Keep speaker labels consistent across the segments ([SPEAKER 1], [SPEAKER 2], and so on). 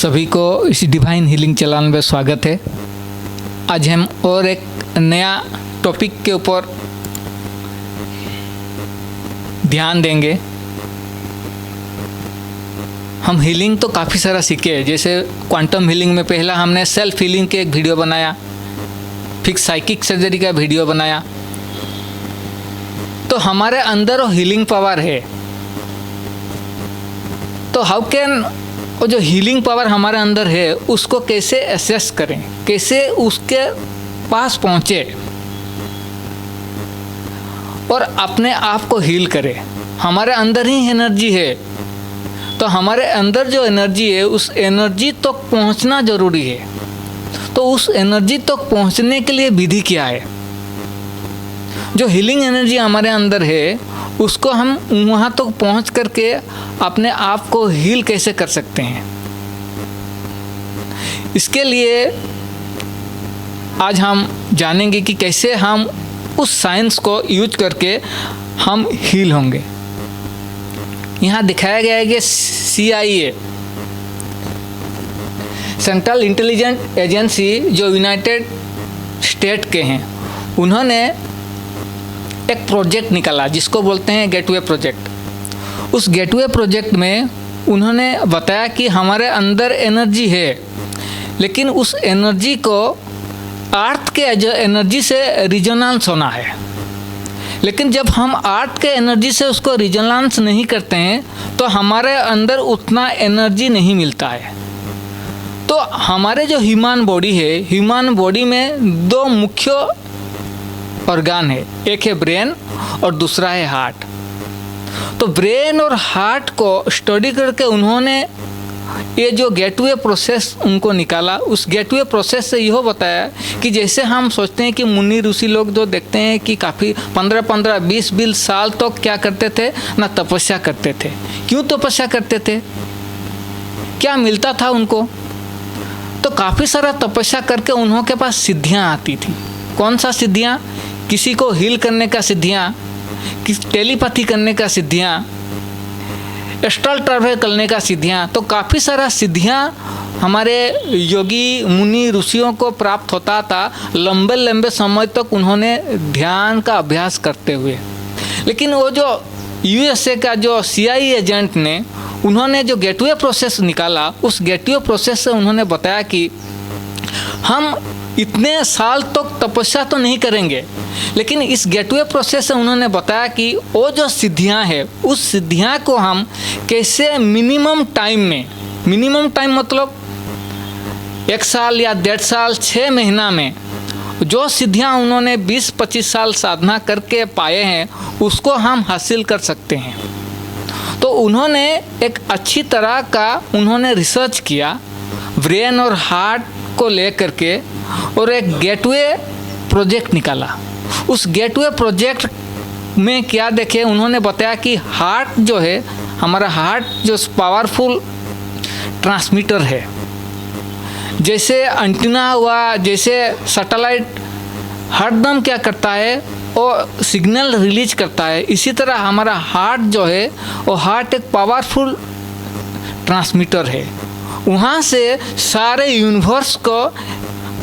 [SPEAKER 1] सभी को इस डिवाइन हीलिंग चैनल में स्वागत है। आज हम और एक नया टॉपिक के ऊपर ध्यान देंगे। हम हीलिंग तो काफ़ी सारा सीखे हैं, जैसे क्वांटम हीलिंग में पहला हमने सेल्फ हीलिंग के एक वीडियो बनाया, फिर साइकिक सर्जरी का वीडियो बनाया। तो हमारे अंदर वो हीलिंग पावर है, तो हाउ कैन वो जो हीलिंग पावर हमारे अंदर है उसको कैसे एसेस करें, कैसे उसके पास पहुँचे और अपने आप को हील करें। हमारे अंदर ही एनर्जी है, तो हमारे अंदर जो एनर्जी है उस एनर्जी तक पहुंचना जरूरी है। तो उस एनर्जी तक पहुंचने के लिए विधि क्या है? जो हीलिंग एनर्जी हमारे अंदर है उसको हम वहाँ तक पहुँच करके अपने आप को हील कैसे कर सकते हैं, इसके लिए आज हम जानेंगे कि कैसे हम उस साइंस को यूज करके हम हील होंगे। यहाँ दिखाया गया है कि CIA सेंट्रल इंटेलिजेंस एजेंसी जो यूनाइटेड स्टेट के हैं, उन्होंने एक प्रोजेक्ट निकाला जिसको बोलते हैं गेटवे प्रोजेक्ट। उस गेटवे प्रोजेक्ट में उन्होंने बताया कि हमारे अंदर एनर्जी है, लेकिन उस एनर्जी को अर्थ के एनर्जी से रिजोनेंस होना है। लेकिन जब हम अर्थ के एनर्जी से उसको रिजोनेंस नहीं करते हैं तो हमारे अंदर उतना एनर्जी नहीं मिलता है। तो हमारे जो ह्यूमन बॉडी है, ह्यूमन बॉडी में दो मुख्य ऑर्गन है, एक है ब्रेन और दूसरा है हार्ट। तो ब्रेन और हार्ट को स्टडी करके उन्होंने ये जो गेटवे प्रोसेस उनको निकाला। उस गेटवे प्रोसेस से यह बताया कि जैसे हम सोचते हैं कि मुनि ऋषि लोग जो देखते हैं कि काफ़ी 15-15, 20-20 साल तो क्या करते थे ना, तपस्या करते थे। क्यों तपस्या करते थे? क्या मिलता था उनको? तो काफ़ी सारा तपस्या करके उन्हों के पास सिद्धियाँ आती थी। कौन सा सिद्धियाँ? किसी को हील करने का सिद्धियाँ, टेलीपैथी करने का सिद्धियाँ, एस्ट्रल ट्रैवल करने का सिद्धियाँ। तो काफ़ी सारा सिद्धियाँ हमारे योगी मुनि ऋषियों को प्राप्त होता था लंबे लंबे समय तक उन्होंने ध्यान का अभ्यास करते हुए। लेकिन वो जो USA का जो CIA एजेंट ने उन्होंने जो गेटवे प्रोसेस निकाला, उस गेटवे प्रोसेस से उन्होंने बताया कि हम इतने साल तक तपस्या तो नहीं करेंगे, लेकिन इस गेटवे प्रोसेस से उन्होंने बताया कि वो जो सिद्धियां हैं उस सिद्धियां को हम कैसे मिनिमम टाइम में, मिनिमम टाइम मतलब 1 साल या 1.5 साल, 6 महीना में जो सिद्धियां उन्होंने 20-25 साल साधना करके पाए हैं उसको हम हासिल कर सकते हैं। तो उन्होंने एक अच्छी तरह का उन्होंने रिसर्च किया ब्रेन और हार्ट को लेकर के और एक गेटवे प्रोजेक्ट निकाला। उस गेटवे प्रोजेक्ट में क्या देखे, उन्होंने बताया कि हार्ट जो है, हमारा हार्ट जो पावरफुल ट्रांसमीटर है, जैसे एंटीना हुआ, जैसे सैटेलाइट हरदम क्या करता है वो सिग्नल रिलीज करता है, इसी तरह हमारा हार्ट जो है वो हार्ट एक पावरफुल ट्रांसमीटर है। वहाँ से सारे यूनिवर्स को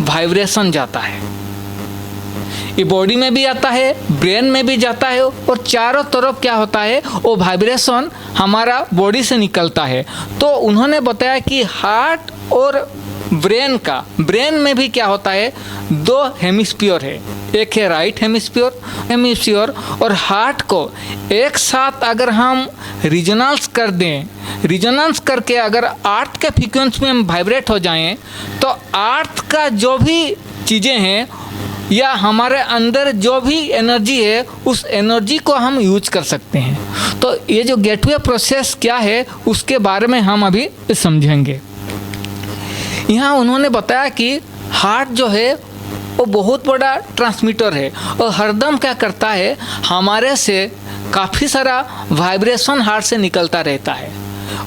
[SPEAKER 1] वाइब्रेशन जाता है, ये बॉडी में भी आता है, ब्रेन में भी जाता है और चारों तरफ क्या होता है वो वाइब्रेशन हमारा बॉडी से निकलता है। तो उन्होंने बताया कि हार्ट और ब्रेन का, ब्रेन में भी क्या होता है, 2 हेमिस्फीयर है, एक है राइट हेमिस्फीयर और हार्ट को एक साथ अगर हम रिजोनेंस कर दें, रिजोनेंस करके अगर अर्थ के फ्रीक्वेंसी में हम वाइब्रेट हो जाएं तो अर्थ का जो भी चीज़ें हैं या हमारे अंदर जो भी एनर्जी है उस एनर्जी को हम यूज कर सकते हैं। तो ये जो गेटवे प्रोसेस क्या है उसके बारे में हम अभी समझेंगे। यहाँ उन्होंने बताया कि हार्ट जो है वो बहुत बड़ा ट्रांसमीटर है और हरदम क्या करता है, हमारे से काफ़ी सारा वाइब्रेशन हार्ट से निकलता रहता है।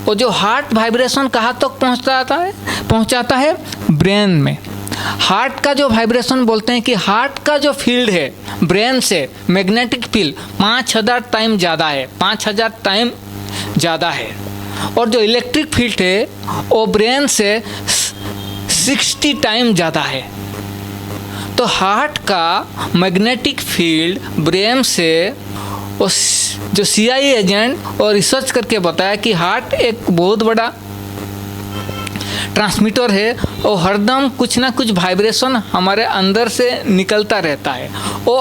[SPEAKER 1] और जो हार्ट वाइब्रेशन कहाँ तक पहुँचाता है ब्रेन में। हार्ट का जो वाइब्रेशन बोलते हैं कि हार्ट का जो फील्ड है ब्रेन से मैग्नेटिक फील्ड 5000 टाइम ज़्यादा है, 5000 टाइम ज़्यादा है। और जो इलेक्ट्रिक फील्ड है वो ब्रेन से 60 टाइम ज़्यादा है। तो हार्ट का मैग्नेटिक फील्ड ब्रेन से जो CIA एजेंट और रिसर्च करके बताया कि हार्ट एक बहुत बड़ा ट्रांसमीटर है और हरदम कुछ ना कुछ वाइब्रेशन हमारे अंदर से निकलता रहता है। वो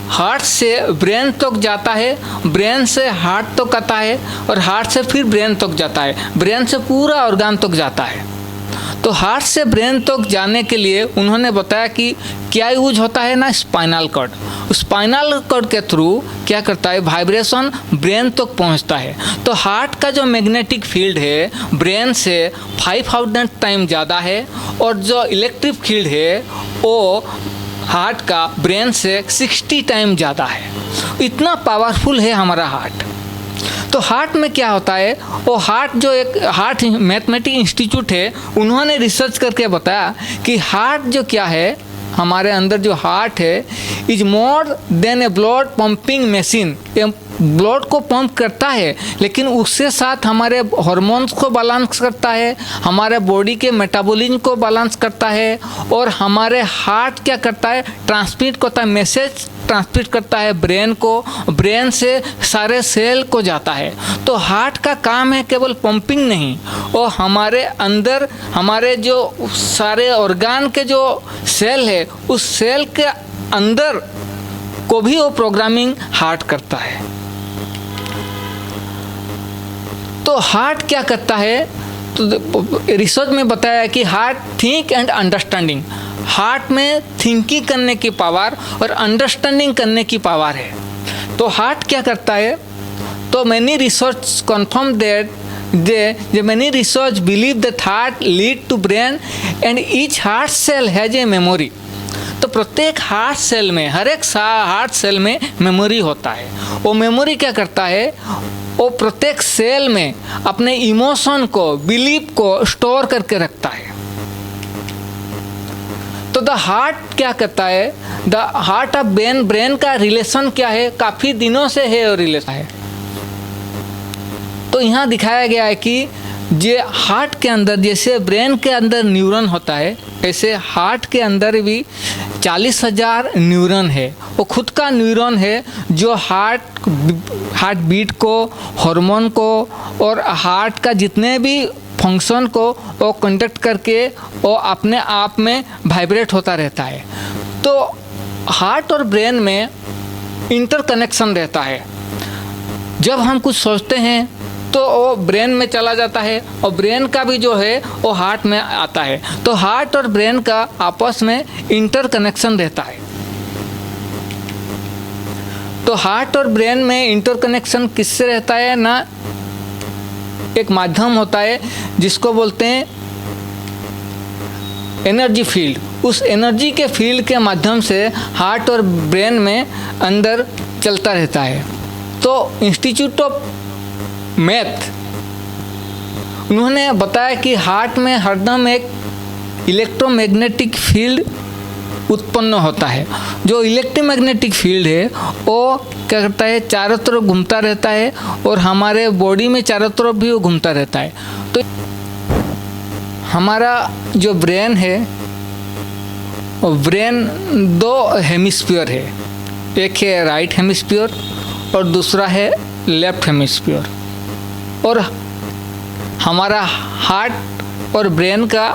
[SPEAKER 1] हार्ट से ब्रेन तक जाता है, ब्रेन से हार्ट तक आता है और हार्ट से फिर ब्रेन तक जाता है, ब्रेन से पूरा ऑर्गन तक जाता है। तो हार्ट से ब्रेन तक जाने के लिए उन्होंने बताया कि क्या यूज होता है ना, स्पाइनल कॉर्ड। स्पाइनल कॉर्ड के थ्रू क्या करता है, वाइब्रेशन ब्रेन तक पहुंचता है। तो हार्ट का जो मैग्नेटिक फील्ड है ब्रेन से 5000 टाइम ज़्यादा है और जो इलेक्ट्रिक फील्ड है वो हार्ट का ब्रेन से 60 टाइम ज़्यादा है। इतना पावरफुल है हमारा हार्ट। तो हार्ट में क्या होता है, वो हार्ट जो एक हार्ट मैथमेटिक इंस्टीट्यूट है उन्होंने रिसर्च करके बताया कि हार्ट जो क्या है, हमारे अंदर जो हार्ट है is more than A blood pumping machine. ये ब्लड को पंप करता है लेकिन उसके साथ हमारे हार्मोन्स को बैलेंस करता है, हमारे बॉडी के मेटाबॉलिज्म को बैलेंस करता है और हमारे हार्ट क्या करता है, ट्रांसमिट करता है, मैसेज ट्रांसमिट करता है ब्रेन को, ब्रेन से सारे सेल को जाता है। तो हार्ट का काम है केवल पंपिंग नहीं, और हमारे अंदर हमारे जो सारे ऑर्गन के जो सेल है उस सेल के अंदर को भी वो प्रोग्रामिंग हार्ट करता है। तो हार्ट क्या करता है, तो रिसर्च में बताया कि heart think and understanding, heart में थिंकिंग करने की पावर और अंडरस्टैंडिंग करने की पावर है। तो हार्ट क्या करता है, तो many research confirm that many research believe that heart lead to brain and each heart cell has a memory. तो प्रत्येक हार्ट सेल में, हर एक हार्ट सेल में मेमोरी होता है। वो मेमोरी क्या करता है, वो प्रत्येक सेल में अपने इमोशन को, बिलीफ को स्टोर करके रखता है। तो द हार्ट क्या करता है, द हार्ट ऑफ ब्रेन का रिलेशन क्या है, काफ़ी दिनों से है और रिलेशन है। तो यहाँ दिखाया गया है कि जे हार्ट के अंदर जैसे ब्रेन के अंदर न्यूरॉन होता है, ऐसे हार्ट के अंदर भी 40,000 न्यूरॉन है। वो खुद का न्यूरॉन है जो हार्ट बीट को, हार्मोन को और हार्ट का जितने भी फंक्शन को वो कंडक्ट करके वो अपने आप में वाइब्रेट होता रहता है। तो हार्ट और ब्रेन में इंटरकनेक्शन रहता है। जब हम कुछ सोचते हैं तो वो ब्रेन में चला जाता है और ब्रेन का भी जो है वो हार्ट में आता है। तो हार्ट और ब्रेन का आपस में इंटरकनेक्शन रहता है। तो हार्ट और ब्रेन में इंटरकनेक्शन किससे रहता है ना, एक माध्यम होता है जिसको बोलते हैं एनर्जी फील्ड। उस एनर्जी के फील्ड के माध्यम से हार्ट और ब्रेन में अंदर चलता रहता है। तो इंस्टीट्यूट ऑफ मैथ उन्होंने बताया कि हार्ट में हरदम एक इलेक्ट्रोमैग्नेटिक फील्ड उत्पन्न होता है। जो इलेक्ट्रोमैग्नेटिक फील्ड है वो क्या करता है, चारों तरफ घूमता रहता है और हमारे बॉडी में चारों तरफ भी वो घूमता रहता है। तो हमारा जो ब्रेन है, वो ब्रेन 2 हेमिस्फीयर है, एक है राइट हेमिस्फीयर और दूसरा है लेफ्ट हेमिस्फीयर। और हमारा हार्ट और ब्रेन का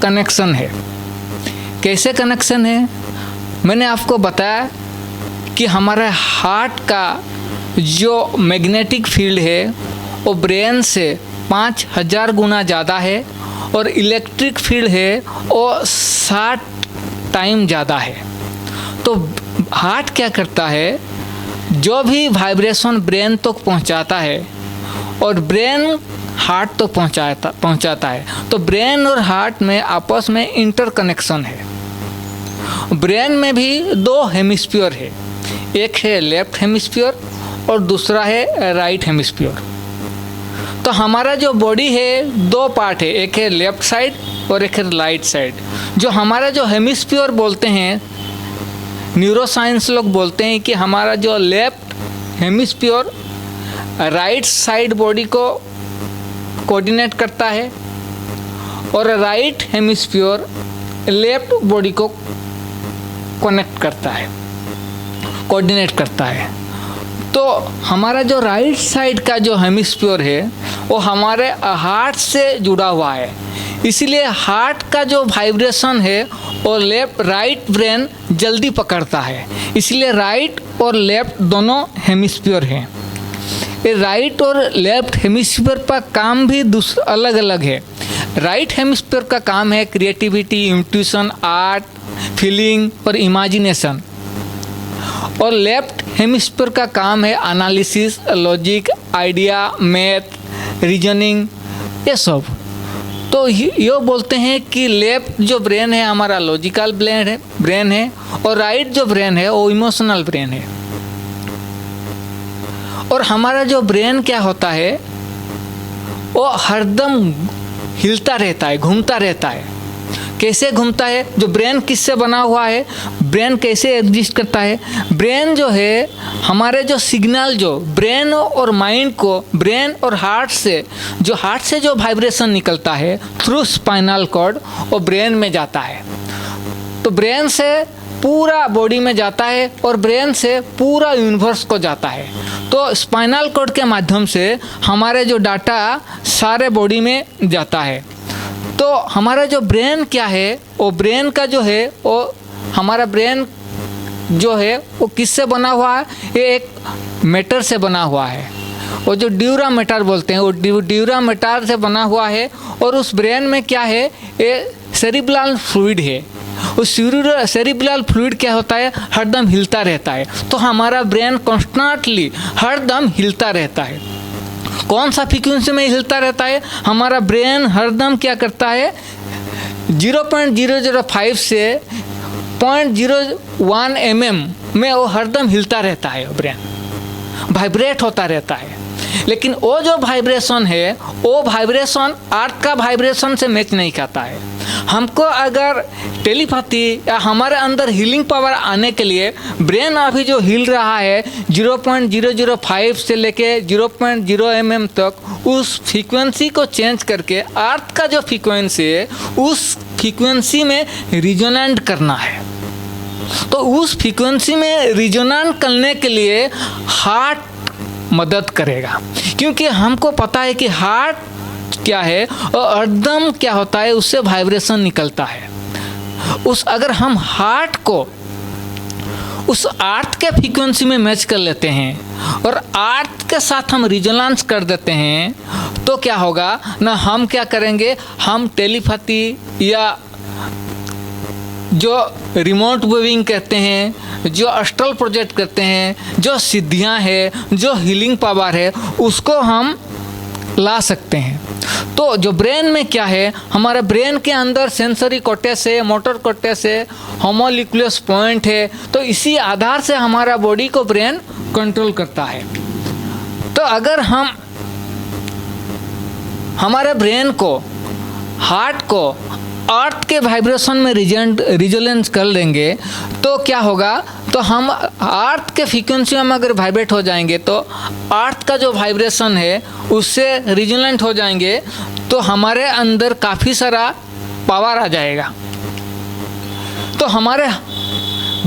[SPEAKER 1] कनेक्शन है। कैसे कनेक्शन है, मैंने आपको बताया कि हमारे हार्ट का जो मैग्नेटिक फील्ड है वो ब्रेन से 5000 गुना ज़्यादा है और इलेक्ट्रिक फील्ड है वो 60 टाइम ज़्यादा है। तो हार्ट क्या करता है, जो भी वाइब्रेशन ब्रेन तक पहुंचाता है और ब्रेन हार्ट तक पहुंचाता है। तो ब्रेन और हार्ट में आपस में इंटरकनेक्शन है। ब्रेन में भी 2 हेमिस्फीयर है, एक है लेफ्ट हेमिस्फीयर और दूसरा है राइट हेमिस्फीयर। तो हमारा जो बॉडी है 2 पार्ट है, एक है लेफ्ट साइड और एक है राइट साइड। जो हमारा जो हेमिस्फीयर बोलते हैं, न्यूरोसाइंस लोग बोलते हैं कि हमारा जो left hemisphere right side body को कोऑर्डिनेट करता है और राइट हेमिस्फीयर लेफ्ट बॉडी को कनेक्ट करता है, कोऑर्डिनेट करता है। तो हमारा जो राइट साइड का जो हेमिस्फीयर है वो हमारे हार्ट से जुड़ा हुआ है, इसलिए हार्ट का जो वाइब्रेशन है वो राइट ब्रेन जल्दी पकड़ता है, इसलिए राइट और लेफ्ट दोनों हेमिस्फीयर हैं। ये राइट और लेफ्ट हेमिस्फीयर का काम भी अलग अलग है। राइट हेमिस्फीयर का काम है क्रिएटिविटी, इंट्यूशन, आर्ट, फीलिंग और इमेजिनेशन, और लेफ्ट हेमिस्फीयर का काम है analysis, logic, idea, math, reasoning, ये सब। तो ये बोलते हैं कि लेफ्ट जो ब्रेन है हमारा लॉजिकल ब्रेन है और राइट जो ब्रेन है वो इमोशनल ब्रेन है। और हमारा जो ब्रेन क्या होता है वो हरदम हिलता रहता है, घूमता रहता है। कैसे घूमता है? जो ब्रेन किससे बना हुआ है, ब्रेन कैसे एग्जिस्ट करता है? ब्रेन जो है हमारे जो सिग्नल जो ब्रेन और माइंड को, ब्रेन और हार्ट से जो वाइब्रेशन निकलता है थ्रू स्पाइनल कॉर्ड वो ब्रेन में जाता है। तो ब्रेन से पूरा बॉडी में जाता है और ब्रेन से पूरा यूनिवर्स को जाता है। तो स्पाइनल कॉर्ड के माध्यम से हमारे जो डाटा सारे बॉडी में जाता है। तो हमारा जो ब्रेन क्या है, वो ब्रेन का जो है वो हमारा ब्रेन जो है वो किससे बना हुआ है? ये एक मैटर से बना हुआ है, वो जो ड्यूरा मैटर बोलते हैं वो ड्यूरा मैटर से बना हुआ है। और उस ब्रेन में क्या है, ये सेरिब्रल फ्लूइड है। उस सेरिब्रल फ्लूइड क्या होता है, हरदम हिलता रहता है। तो हमारा ब्रेन कॉन्स्टेंटली हरदम हिलता रहता है। कौन सा फ्रीक्वेंसी में हिलता रहता है? हमारा ब्रेन हरदम क्या करता है, 0.005 से 0.01 mm में वो हरदम हिलता रहता है, ब्रेन वाइब्रेट होता रहता है। लेकिन वो जो वाइब्रेशन है वो वाइब्रेशन अर्थ का वाइब्रेशन से मैच नहीं खाता है। हमको अगर टेलीपैथी या हमारे अंदर हीलिंग पावर आने के लिए ब्रेन अभी जो हिल रहा है 0.005 से लेके 0.0 mm तक, उस फ्रीक्वेंसी को चेंज करके अर्थ का जो फ्रीक्वेंसी है उस फ्रीक्वेंसी में रिजोनेंट करना है। तो उस फ्रीक्वेंसी में रिजोनेंट करने के लिए हार्ट मदद करेगा, क्योंकि हमको पता है कि हार्ट क्या है और एकदम क्या होता है, उससे वाइब्रेशन निकलता है। अगर हम हार्ट को उस अर्थ के फ्रीक्वेंसी में मैच कर लेते हैं और अर्थ के साथ हम रिजोनेंस कर देते हैं, तो क्या होगा ना, हम क्या करेंगे, हम टेलीपैथी या जो रिमोट वेविंग कहते हैं, जो अस्ट्रल प्रोजेक्ट करते हैं, जो सिद्धियां है, जो हीलिंग पावर है, उसको हम ला सकते हैं। तो जो ब्रेन में क्या है, हमारे ब्रेन के अंदर सेंसरी कॉर्टेक्स है, मोटर कॉर्टेक्स है, होमोन्यूक्लियस पॉइंट है। तो इसी आधार से हमारा बॉडी को ब्रेन कंट्रोल करता है। तो अगर हम हमारे ब्रेन को, हार्ट को अर्थ के वाइब्रेशन में रिजोनेंस कर लेंगे तो क्या होगा, तो हम अर्थ के फ्रीक्वेंसी में अगर वाइब्रेट हो जाएंगे तो अर्थ का जो वाइब्रेशन है उससे रिजोनेंट हो जाएंगे, तो हमारे अंदर काफ़ी सारा पावर आ जाएगा। तो हमारे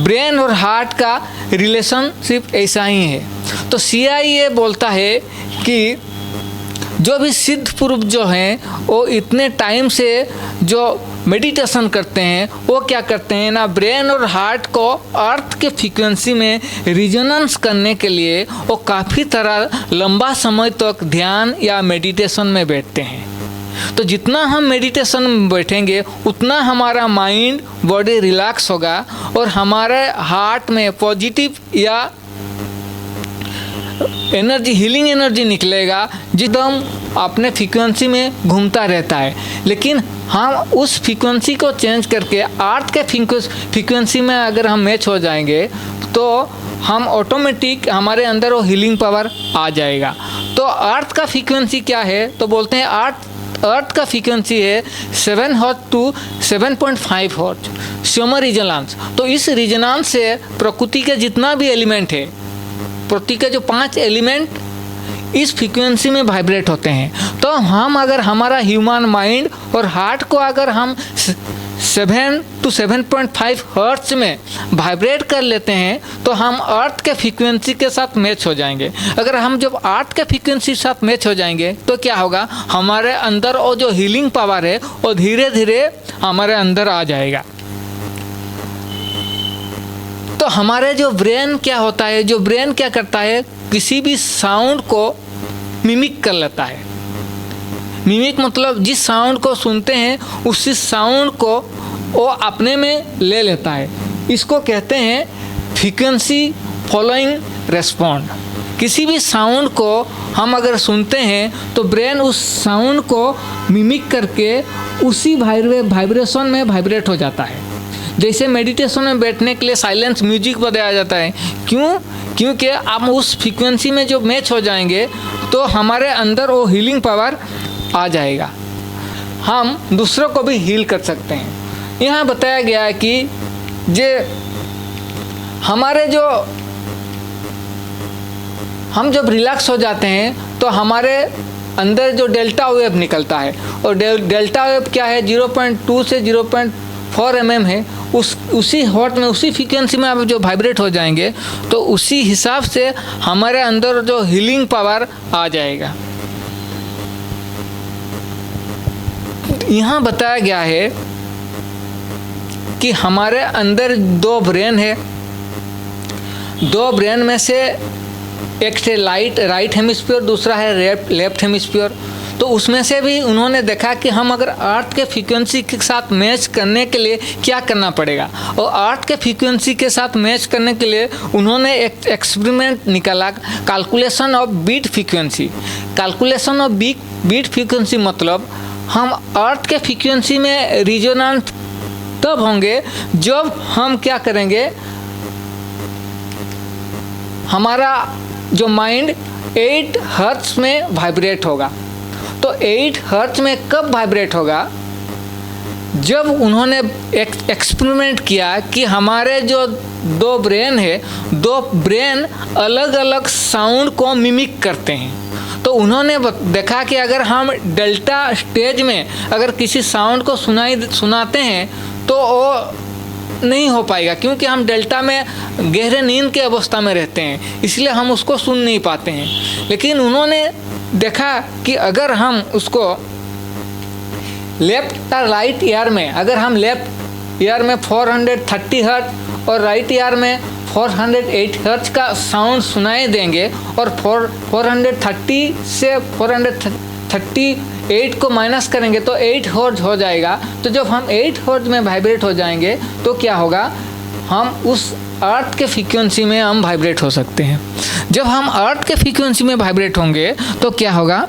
[SPEAKER 1] ब्रेन और हार्ट का रिलेशनशिप ऐसा ही है। तो CIA बोलता है कि जो भी सिद्ध पुरुष जो हैं वो इतने टाइम से जो मेडिटेशन करते हैं वो क्या करते हैं ना, ब्रेन और हार्ट को अर्थ के फ्रीक्वेंसी में रिजोनेंस करने के लिए वो काफ़ी तरह लंबा समय तक ध्यान या मेडिटेशन में बैठते हैं। तो जितना हम मेडिटेशन में बैठेंगे उतना हमारा माइंड बॉडी रिलैक्स होगा और हमारे हार्ट में पॉजिटिव या एनर्जी, हीलिंग एनर्जी निकलेगा, जिसम अपने फ्रीक्वेंसी में घूमता रहता है। लेकिन हम उस फ्रीक्वेंसी को चेंज करके अर्थ के फ्रीक्वेंसी में अगर हम मैच हो जाएंगे तो हम ऑटोमेटिक हमारे अंदर वो हीलिंग पावर आ जाएगा। तो अर्थ का फ्रीक्वेंसी क्या है, तो बोलते हैं अर्थ का फ्रीक्वेंसी है 7 हर्ट्ज टू 7.5 हर्ट्ज स्योमर रिजोनेंस। तो इस रिजोनेंस से प्रकृति के जितना भी एलिमेंट है, प्रकृति के जो 5 एलिमेंट, इस फ्रीक्वेंसी में वाइब्रेट होते हैं। तो हम अगर हमारा ह्यूमन माइंड और हार्ट को अगर हम 7 to 7.5 हर्ट्ज में वाइब्रेट कर लेते हैं तो हम अर्थ के फ्रीक्वेंसी के साथ मैच हो जाएंगे। अगर हम जब अर्थ के फ्रीक्वेंसी के साथ मैच हो जाएंगे तो क्या होगा, हमारे अंदर वो जो हीलिंग पावर है वो धीरे धीरे हमारे अंदर आ जाएगा। तो हमारे जो ब्रेन क्या होता है, जो ब्रेन क्या करता है, किसी भी साउंड को मिमिक कर लेता है। मिमिक मतलब जिस साउंड को सुनते हैं उसी साउंड को वो अपने में ले लेता है। इसको कहते हैं फ्रीक्वेंसी फॉलोइंग रेस्पॉन्ड। किसी भी साउंड को हम अगर सुनते हैं तो ब्रेन उस साउंड को मिमिक करके उसी वाइब्रेशन में वाइब्रेट हो जाता है। जैसे मेडिटेशन में बैठने के लिए साइलेंस म्यूजिक बजाया जाता है, क्योंकि हम उस फ्रीक्वेंसी में जो मैच हो जाएंगे तो हमारे अंदर वो हीलिंग पावर आ जाएगा। हम दूसरों को भी हील कर सकते हैं। यहाँ बताया गया है कि हम जब रिलैक्स हो जाते हैं तो हमारे अंदर जो डेल्टा वेव निकलता है, और डेल्टा वेव क्या है, 0.2 से 0.4 mm है। उसी हर्ट्ज में, उसी फ्रीक्वेंसी में आप जो वाइब्रेट हो जाएंगे तो उसी हिसाब से हमारे अंदर जो हीलिंग पावर आ जाएगा। यहाँ बताया गया है कि हमारे अंदर 2 ब्रेन है। 2 ब्रेन में से एक से राइट हेमिस्फीयर, दूसरा है लेफ्ट हेमिस्फीयर। तो उसमें से भी उन्होंने देखा कि हम अगर अर्थ के फ्रीक्वेंसी के साथ मैच करने के लिए क्या करना पड़ेगा, और अर्थ के फ्रीक्वेंसी के साथ मैच करने के लिए उन्होंने एक एक्सपेरिमेंट निकाला, calculation of beat frequency. Calculation of beat frequency मतलब हम अर्थ के फ्रीक्वेंसी में रिजोनेंस तब होंगे जब हम क्या करेंगे, हमारा जो माइंड 8 हर्ट्ज में वाइब्रेट होगा। तो 8 हर्ट्ज में कब वाइब्रेट होगा, जब उन्होंने एक एक्सपेरिमेंट किया कि हमारे जो 2 ब्रेन है, 2 ब्रेन अलग अलग साउंड को मिमिक करते हैं। तो उन्होंने देखा कि अगर हम डेल्टा स्टेज में अगर किसी साउंड को सुनाते हैं तो वो नहीं हो पाएगा, क्योंकि हम डेल्टा में गहरे नींद के अवस्था में रहते हैं, इसलिए हम उसको सुन नहीं पाते हैं। लेकिन उन्होंने देखा कि अगर हम उसको लेफ्ट या राइट ईयर में, अगर हम लेफ्ट ईयर में 430 हर्ट्ज और राइट ईयर में 408 हर्ट्ज का साउंड सुनाई देंगे और 430 से 438 को माइनस करेंगे तो 8 हर्ट्ज हो जाएगा। तो जब हम 8 हर्ट्ज में वाइब्रेट हो जाएंगे तो क्या होगा, हम उस अर्थ के फ्रीक्वेंसी में हम वाइब्रेट हो सकते हैं। जब हम अर्थ के फ्रीक्वेंसी में वाइब्रेट होंगे तो क्या होगा,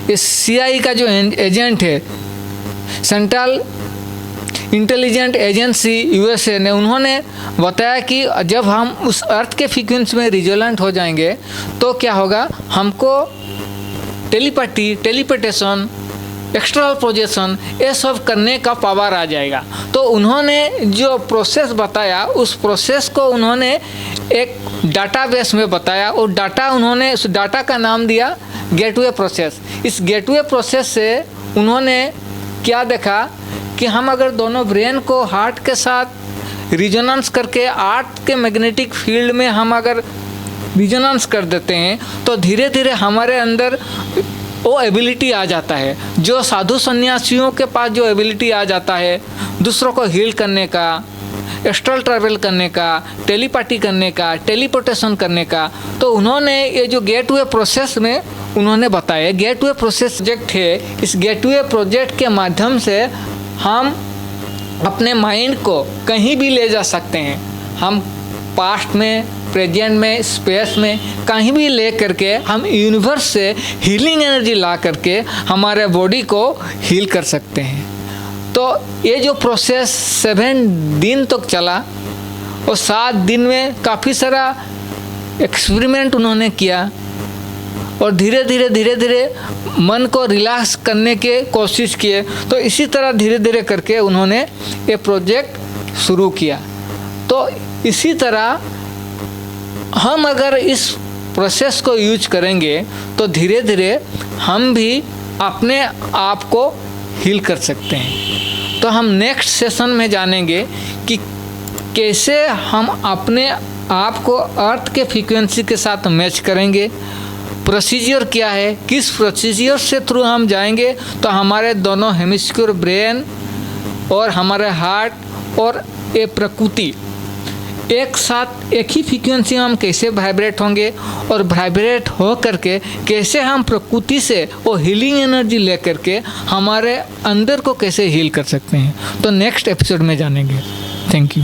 [SPEAKER 1] इस CI का जो एजेंट है, सेंट्रल इंटेलिजेंट एजेंसी USA ने, उन्होंने बताया कि जब हम उस अर्थ के फ्रीक्वेंसी में रिजोनेंट हो जाएंगे तो क्या होगा, हमको टेलीपैथी, टेलीपोर्टेशन, एक्स्ट्रल प्रोजेक्शन ये सब करने का पावर आ जाएगा। तो उन्होंने जो प्रोसेस बताया उस प्रोसेस को उन्होंने एक डाटाबेस में बताया, और उन्होंने उस डाटा का नाम दिया गेटवे प्रोसेस। इस गेटवे प्रोसेस से उन्होंने क्या देखा कि हम अगर दोनों ब्रेन को हार्ट के साथ रिजोनेंस करके अर्थ के मैग्नेटिक फील्ड में हम अगर रिजोनेंस कर देते हैं तो धीरे धीरे हमारे अंदर वो एबिलिटी आ जाता है, जो साधु सन्यासियों के पास जो एबिलिटी आ जाता है दूसरों को हील करने का, एस्ट्रल ट्रैवल करने का, टेलीपैथी करने का, टेलीपोर्टेशन करने का। तो उन्होंने ये जो गेटवे प्रोसेस में उन्होंने बताया, गेटवे प्रोसेस प्रोजेक्ट है। इस गेटवे प्रोजेक्ट के माध्यम से हम अपने माइंड को कहीं भी ले जा सकते हैं। हम पास्ट में, प्रेजेंट में, स्पेस में कहीं भी ले करके हम यूनिवर्स से हीलिंग एनर्जी ला करके हमारे बॉडी को हील कर सकते हैं। तो ये जो प्रोसेस 7 दिन तक चला और 7 दिन में काफ़ी सारा एक्सपेरिमेंट उन्होंने किया और धीरे धीरे मन को रिलैक्स करने के कोशिश किए। तो इसी तरह धीरे धीरे करके उन्होंने ये प्रोजेक्ट शुरू किया। तो इसी तरह हम अगर इस प्रोसेस को यूज करेंगे तो धीरे धीरे हम भी अपने आप को हील कर सकते हैं। तो हम नेक्स्ट सेशन में जानेंगे कि कैसे हम अपने आप को अर्थ के फ्रीक्वेंसी के साथ मैच करेंगे, प्रोसीजर क्या है, किस प्रोसीजर से थ्रू हम जाएंगे तो हमारे दोनों हेमिस्फीयर ब्रेन और हमारे हार्ट और ये प्रकृति एक साथ एक ही फ्रीक्वेंसी हम कैसे वाइब्रेट होंगे और वाइब्रेट हो करके कैसे हम प्रकृति से वो हीलिंग एनर्जी ले करके हमारे अंदर को कैसे हील कर सकते हैं। तो नेक्स्ट एपिसोड में जानेंगे। Thank you.